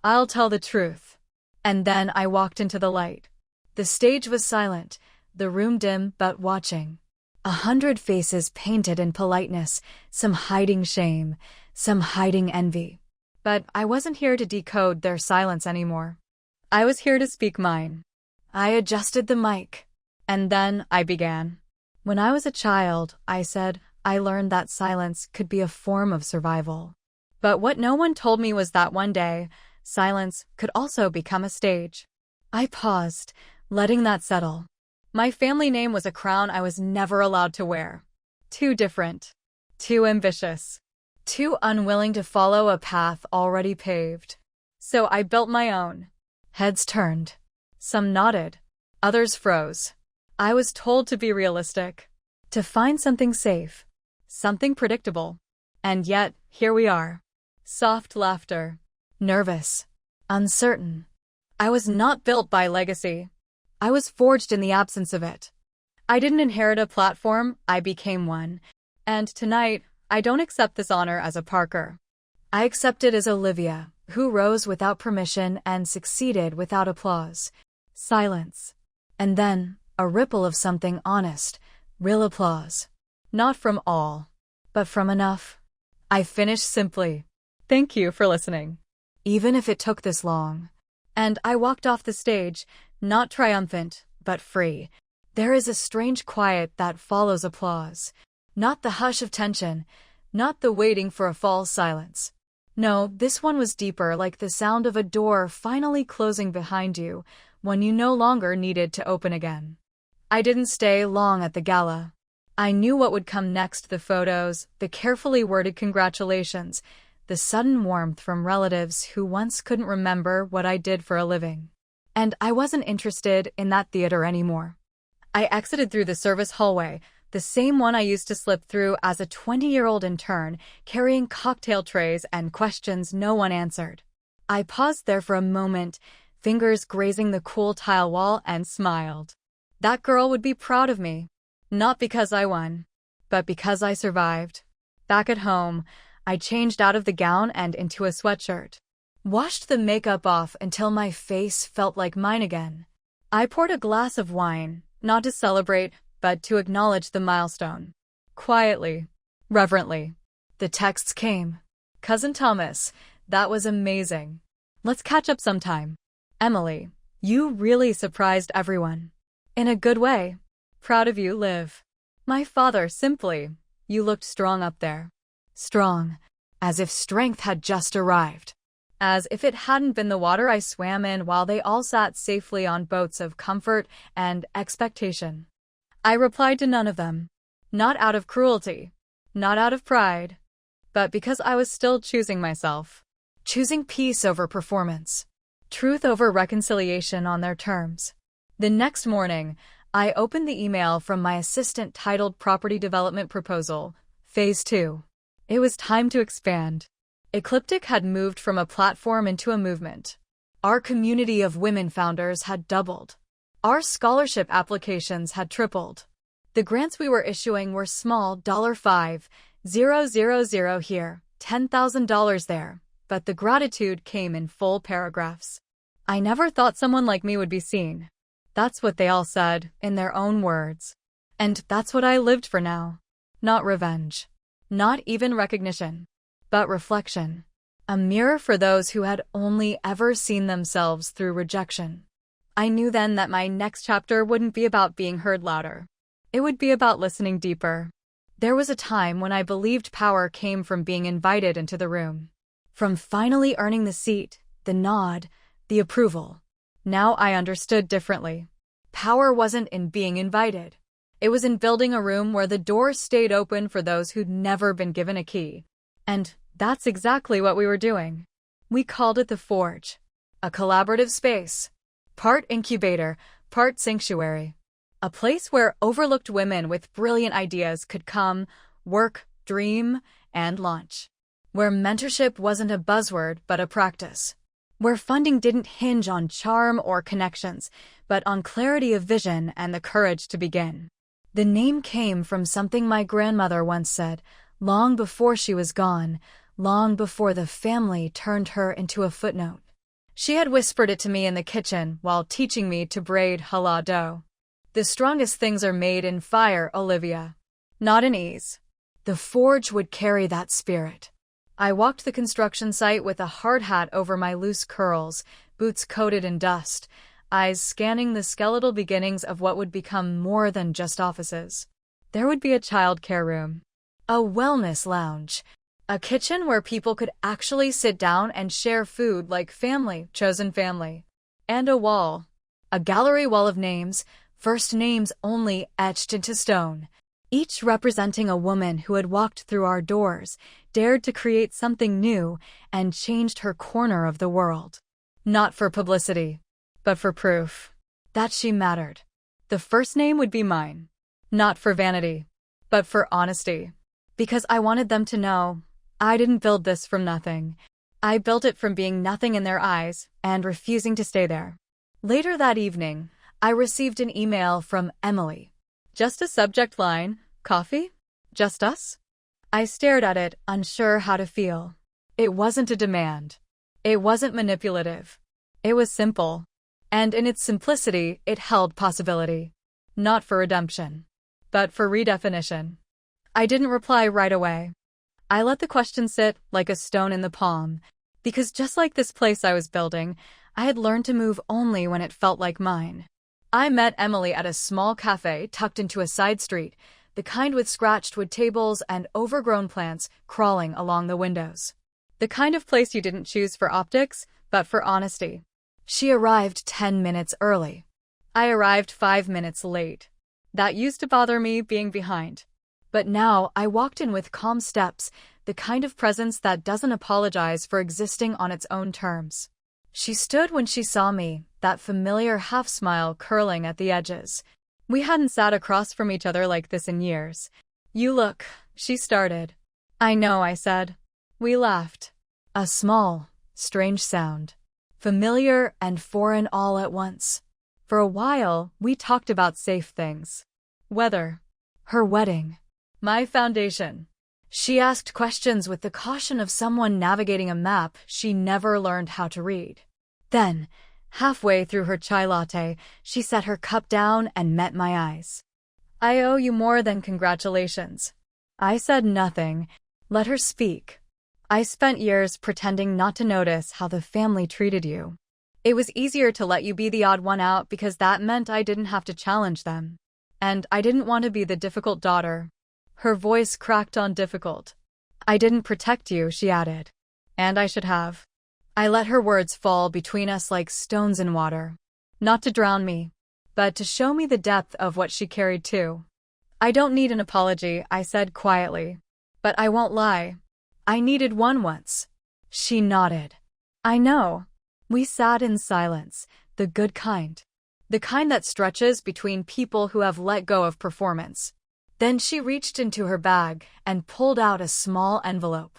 I'll tell the truth. And then I walked into the light. The stage was silent, the room dim but watching. 100 faces painted in politeness, some hiding shame, some hiding envy. But I wasn't here to decode their silence anymore. I was here to speak mine. I adjusted the mic. And then I began. When I was a child, I said, I learned that silence could be a form of survival. But what no one told me was that one day, silence could also become a stage. I paused, letting that settle. My family name was a crown I was never allowed to wear. Too different. Too ambitious. Too unwilling to follow a path already paved. So I built my own. Heads turned. Some nodded. Others froze. I was told to be realistic. To find something safe. Something predictable. And yet, here we are. Soft laughter. Nervous. Uncertain. I was not built by legacy. I was forged in the absence of it. I didn't inherit a platform, I became one. And tonight, I don't accept this honor as a Parker. I accept it as Olivia, who rose without permission and succeeded without applause. Silence. And then, a ripple of something honest, real applause. Not from all, but from enough. I finished simply. Thank you for listening. Even if it took this long. And I walked off the stage, not triumphant, but free. There is a strange quiet that follows applause. Not the hush of tension, not the waiting for a false silence. No, this one was deeper, like the sound of a door finally closing behind you when you no longer needed to open again. I didn't stay long at the gala. I knew what would come next: the photos, the carefully worded congratulations, the sudden warmth from relatives who once couldn't remember what I did for a living. And I wasn't interested in that theater anymore. I exited through the service hallway, the same one I used to slip through as a 20-year-old intern, carrying cocktail trays and questions no one answered. I paused there for a moment, fingers grazing the cool tile wall, and smiled. That girl would be proud of me. Not because I won, but because I survived. Back at home, I changed out of the gown and into a sweatshirt. Washed the makeup off until my face felt like mine again. I poured a glass of wine, not to celebrate, but to acknowledge the milestone. Quietly, reverently. The texts came. Cousin Thomas, that was amazing. Let's catch up sometime. Emily, you really surprised everyone. In a good way. Proud of you, Liv. My father, simply, you looked strong up there. Strong, as if strength had just arrived. As if it hadn't been the water I swam in while they all sat safely on boats of comfort and expectation. I replied to none of them. Not out of cruelty. Not out of pride. But because I was still choosing myself. Choosing peace over performance. Truth over reconciliation on their terms. The next morning, I opened the email from my assistant titled Property Development Proposal, Phase 2. It was time to expand. Ecliptic had moved from a platform into a movement. Our community of women founders had doubled. Our scholarship applications had tripled. The grants we were issuing were small $5,000 here, $10,000 there, but the gratitude came in full paragraphs. I never thought someone like me would be seen. That's what they all said, in their own words. And that's what I lived for now. Not revenge. Not even recognition. But reflection. A mirror for those who had only ever seen themselves through rejection. I knew then that my next chapter wouldn't be about being heard louder. It would be about listening deeper. There was a time when I believed power came from being invited into the room. From finally earning the seat, the nod, the approval. Now I understood differently. Power wasn't in being invited. It was in building a room where the door stayed open for those who'd never been given a key. And that's exactly what we were doing. We called it the Forge. A collaborative space. Part incubator, part sanctuary. A place where overlooked women with brilliant ideas could come, work, dream, and launch. Where mentorship wasn't a buzzword but a practice. Where funding didn't hinge on charm or connections, but on clarity of vision and the courage to begin. The name came from something my grandmother once said, long before she was gone, long before the family turned her into a footnote. She had whispered it to me in the kitchen while teaching me to braid challah dough. The strongest things are made in fire, Olivia. Not in ease. The Forge would carry that spirit. I walked the construction site with a hard hat over my loose curls, boots coated in dust, eyes scanning the skeletal beginnings of what would become more than just offices. There would be a childcare room, a wellness lounge, a kitchen where people could actually sit down and share food like family, chosen family, and a gallery wall of names, first names only etched into stone, each representing a woman who had walked through our doors, dared to create something new, and changed her corner of the world. Not for publicity, but for proof that she mattered. The first name would be mine. Not for vanity, but for honesty. Because I wanted them to know, I didn't build this from nothing. I built it from being nothing in their eyes and refusing to stay there. Later that evening, I received an email from Emily. Just a subject line, coffee? Just us? I stared at it, unsure how to feel. It wasn't a demand. It wasn't manipulative. It was simple. And in its simplicity, it held possibility. Not for redemption, but for redefinition. I didn't reply right away. I let the question sit like a stone in the palm, because just like this place I was building, I had learned to move only when it felt like mine. I met Emily at a small cafe tucked into a side street, the kind with scratched wood tables and overgrown plants crawling along the windows. The kind of place you didn't choose for optics, but for honesty. She arrived 10 minutes early. I arrived 5 minutes late. That used to bother me, being behind. But now I walked in with calm steps, the kind of presence that doesn't apologize for existing on its own terms. She stood when she saw me, that familiar half-smile curling at the edges. We hadn't sat across from each other like this in years. You look, she started. I know, I said. We laughed. A small, strange sound. Familiar and foreign all at once. For a while, we talked about safe things. Weather. Her wedding. My foundation. She asked questions with the caution of someone navigating a map she never learned how to read. Then, halfway through her chai latte, she set her cup down and met my eyes. I owe you more than congratulations. I said nothing. Let her speak. I spent years pretending not to notice how the family treated you. It was easier to let you be the odd one out because that meant I didn't have to challenge them. And I didn't want to be the difficult daughter. Her voice cracked on difficult. I didn't protect you, she added. And I should have. I let her words fall between us like stones in water. Not to drown me, but to show me the depth of what she carried too. I don't need an apology, I said quietly. But I won't lie. I needed one once. She nodded. I know. We sat in silence, the good kind. The kind that stretches between people who have let go of performance. Then she reached into her bag and pulled out a small envelope.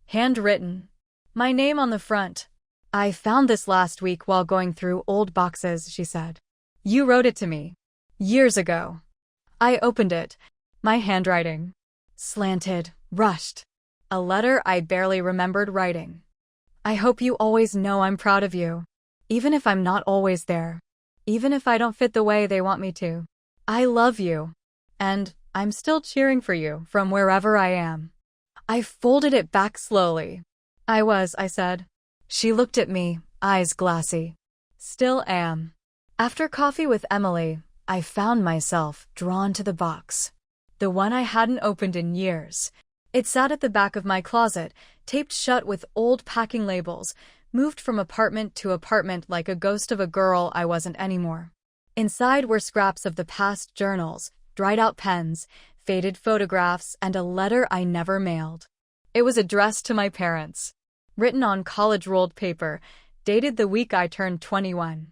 Handwritten. My name on the front. I found this last week while going through old boxes, she said. You wrote it to me. Years ago. I opened it. My handwriting. Slanted, rushed. A letter I barely remembered writing. I hope you always know I'm proud of you. Even if I'm not always there. Even if I don't fit the way they want me to. I love you. And I'm still cheering for you from wherever I am. I folded it back slowly. I said. She looked at me, eyes glassy. Still am. After coffee with Emily, I found myself drawn to the box. The one I hadn't opened in years. It sat at the back of my closet, taped shut with old packing labels, moved from apartment to apartment like a ghost of a girl I wasn't anymore. Inside were scraps of the past journals, dried-out pens, faded photographs, and a letter I never mailed. It was addressed to my parents. Written on college-rolled paper, dated the week I turned 21.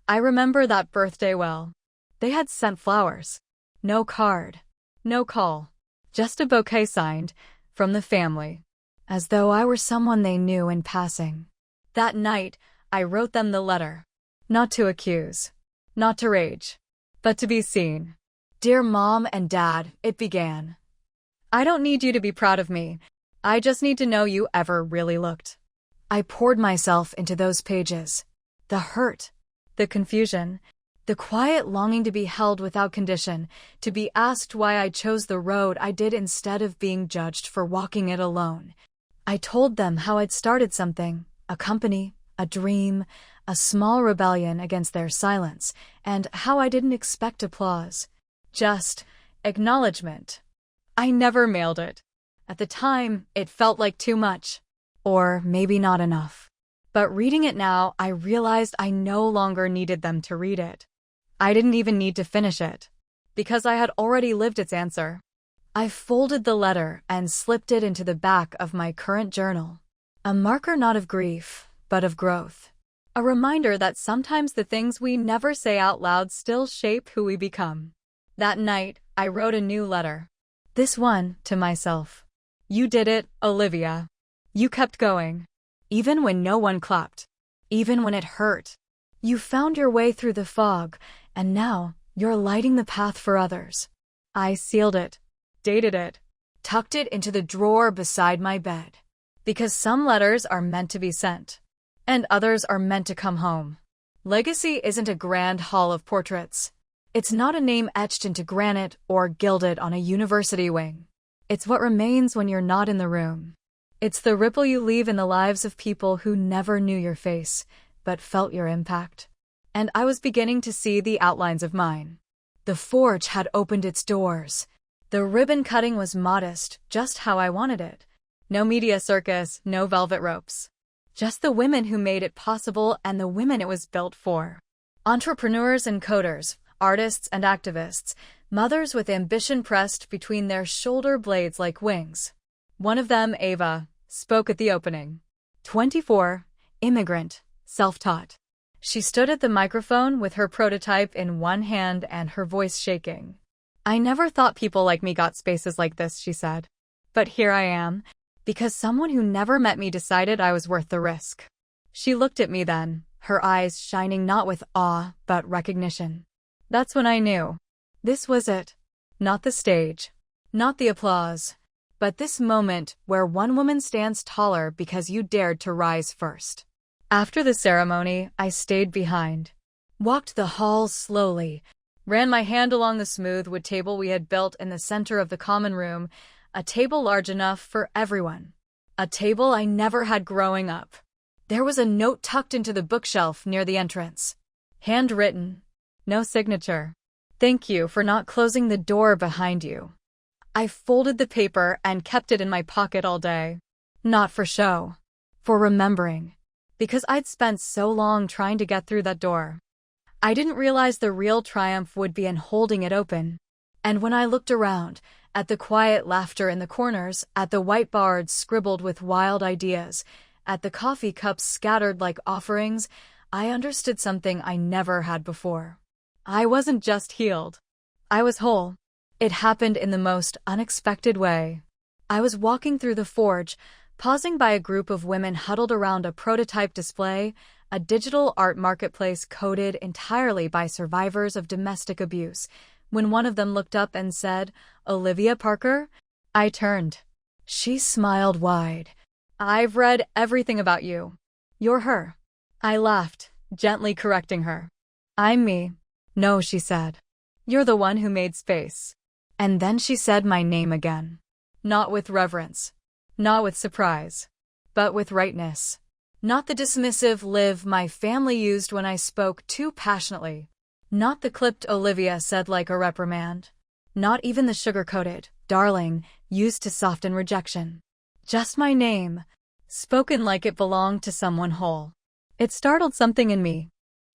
I remember that birthday well. They had sent flowers. No card. No call. Just a bouquet signed, from the family. As though I were someone they knew in passing. That night, I wrote them the letter. Not to accuse. Not to rage. But to be seen. Dear Mom and Dad, it began. I don't need you to be proud of me. I just need to know you ever really looked. I poured myself into those pages. The hurt. The confusion. The quiet longing to be held without condition, to be asked why I chose the road I did instead of being judged for walking it alone. I told them how I'd started something, a company, a dream, a small rebellion against their silence, and how I didn't expect applause. Just acknowledgement. I never mailed it. At the time, it felt like too much. Or maybe not enough. But reading it now, I realized I no longer needed them to read it. I didn't even need to finish it. Because I had already lived its answer. I folded the letter and slipped it into the back of my current journal. A marker not of grief, but of growth. A reminder that sometimes the things we never say out loud still shape who we become. That night, I wrote a new letter. This one, to myself. You did it, Olivia. You kept going. Even when no one clapped. Even when it hurt. You found your way through the fog, and now you're lighting the path for others. I sealed it. Dated it. Tucked it into the drawer beside my bed. Because some letters are meant to be sent. And others are meant to come home. Legacy isn't a grand hall of portraits. It's not a name etched into granite or gilded on a university wing. It's what remains when you're not in the room. It's the ripple you leave in the lives of people who never knew your face, but felt your impact. And I was beginning to see the outlines of mine. The forge had opened its doors. The ribbon cutting was modest, just how I wanted it. No media circus, no velvet ropes. Just the women who made it possible and the women it was built for. Entrepreneurs and coders, artists and activists, mothers with ambition pressed between their shoulder blades like wings. One of them, Ava, spoke at the opening. 24, immigrant, self-taught. She stood at the microphone with her prototype in one hand and her voice shaking. I never thought people like me got spaces like this, she said. But here I am, because someone who never met me decided I was worth the risk. She looked at me then, her eyes shining not with awe, but recognition. That's when I knew. This was it. Not the stage. Not the applause. But this moment where one woman stands taller because you dared to rise first. After the ceremony, I stayed behind. Walked the halls slowly. Ran my hand along the smooth wood table we had built in the center of the common room, a table large enough for everyone. A table I never had growing up. There was a note tucked into the bookshelf near the entrance. Handwritten. No signature. Thank you for not closing the door behind you. I folded the paper and kept it in my pocket all day. Not for show. For remembering. Because I'd spent so long trying to get through that door. I didn't realize the real triumph would be in holding it open. And when I looked around, at the quiet laughter in the corners, at the whiteboards scribbled with wild ideas, at the coffee cups scattered like offerings, I understood something I never had before. I wasn't just healed. I was whole. It happened in the most unexpected way. I was walking through the forge, pausing by a group of women huddled around a prototype display, a digital art marketplace coded entirely by survivors of domestic abuse, when one of them looked up and said, "Olivia Parker?" I turned. She smiled wide. I've read everything about you. You're her. I laughed, gently correcting her. I'm me. No, she said. You're the one who made space. And then she said my name again. Not with reverence. Not with surprise. But with rightness. Not the dismissive "Liv" my family used when I spoke too passionately. Not the clipped Olivia said like a reprimand. Not even the sugar-coated "darling" used to soften rejection. Just my name, spoken like it belonged to someone whole. It startled something in me.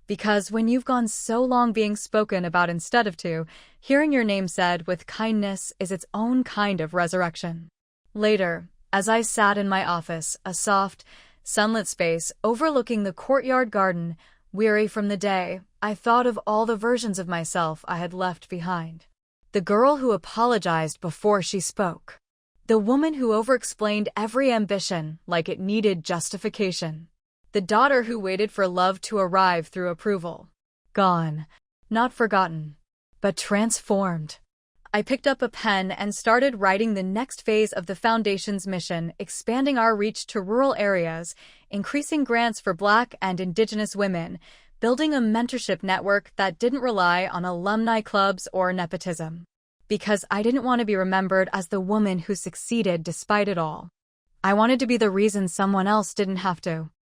Because when you've gone so long being spoken about instead of to, hearing your name said with kindness is its own kind of resurrection. Later, as I sat in my office, a soft, sunlit space overlooking the courtyard garden, weary from the day, I thought of all the versions of myself I had left behind. The girl who apologized before she spoke. The woman who overexplained every ambition like it needed justification. The daughter who waited for love to arrive through approval. Gone. Not forgotten. But transformed. I picked up a pen and started writing the next phase of the Foundation's mission, expanding our reach to rural areas, increasing grants for Black and Indigenous women, building a mentorship network that didn't rely on alumni clubs or nepotism. Because I didn't want to be remembered as the woman who succeeded despite it all. I wanted to be the reason someone else didn't have to.